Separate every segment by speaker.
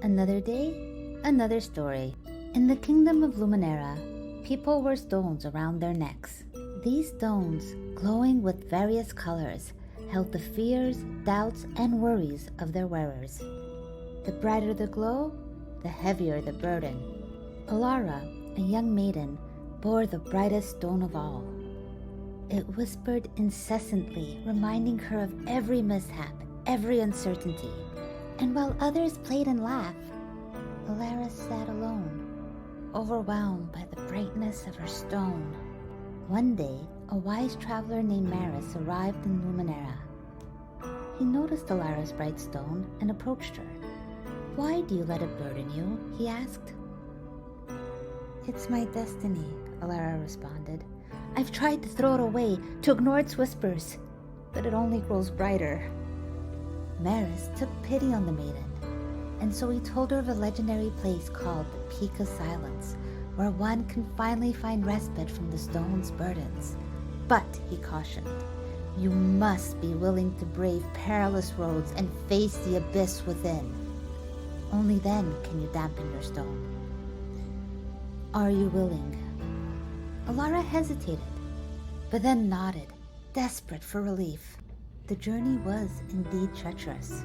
Speaker 1: Another day, another story. In the kingdom of Luminara, people wore stones around their necks. These stones, glowing with various colors, held the fears, doubts, and worries of their wearers. The brighter the glow, the heavier the burden. Elara, a young maiden, bore the brightest stone of all. It whispered incessantly, reminding her of every mishap, every uncertainty. And while others played and laughed, Elara sat alone, overwhelmed by the brightness of her stone. One day, a wise traveler named Maris arrived in Luminara. He noticed Elara's bright stone and approached her. "Why do you let it burden you?" he asked. "It's my destiny," Elara responded. "I've tried to throw it away, to ignore its whispers, but it only grows brighter." Maris took pity on the maiden, and so he told her of a legendary place called the Peak of Silence, where one can finally find respite from the stone's burdens. But, he cautioned, you must be willing to brave perilous roads and face the abyss within. Only then can you dampen your stone. Are you willing? Elara hesitated, but then nodded, desperate for relief. The journey was indeed treacherous.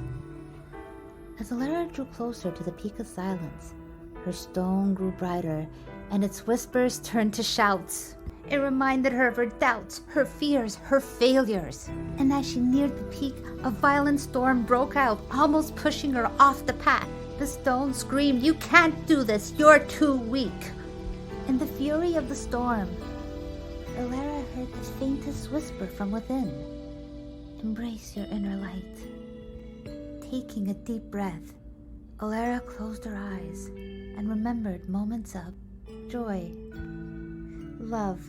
Speaker 1: As Elara drew closer to the Peak of Silence, her stone grew brighter, and its whispers turned to shouts. It reminded her of her doubts, her fears, her failures. And as she neared the peak, a violent storm broke out, almost pushing her off the path. The stone screamed, "You can't do this, you're too weak." In the fury of the storm, Elara heard the faintest whisper from within. "Embrace your inner light." Taking a deep breath, Elara closed her eyes and remembered moments of joy, love,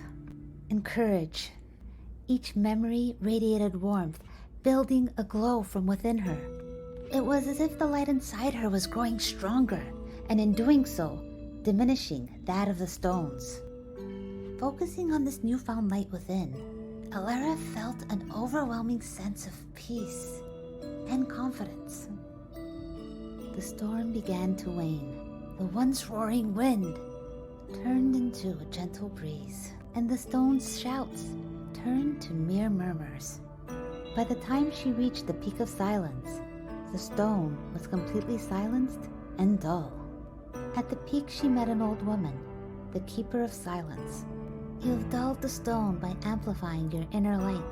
Speaker 1: and courage. Each memory radiated warmth, building a glow from within her. It was as if the light inside her was growing stronger, and in doing so, diminishing that of the stones. Focusing on this newfound light within, Elara felt an overwhelming sense of peace and confidence. The storm began to wane. The once roaring wind turned into a gentle breeze, and the stone's shouts turned to mere murmurs. By the time she reached the Peak of Silence, the stone was completely silenced and dull. At the peak she met an old woman, the Keeper of Silence. "You've dulled the stone by amplifying your inner light,"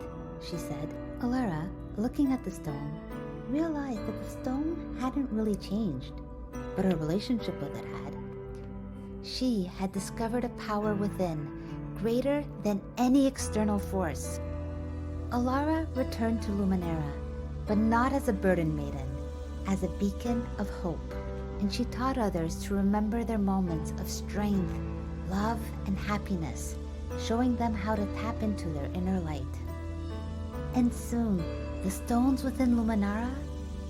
Speaker 1: she said. Elara, looking at the stone, realized that the stone hadn't really changed, but her relationship with it had. She had discovered a power within, greater than any external force. Elara returned to Luminara, but not as a burden maiden, as a beacon of hope, and she taught others to remember their moments of strength, love, and happiness, showing them how to tap into their inner light. And soon, the stones within Luminara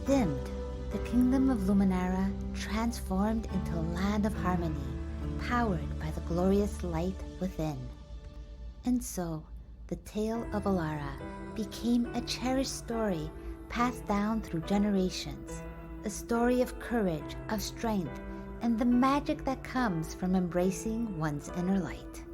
Speaker 1: dimmed. The kingdom of Luminara transformed into a land of harmony, powered by the glorious light within. And so, the tale of Elara became a cherished story passed down through generations, a story of courage, of strength, and the magic that comes from embracing one's inner light.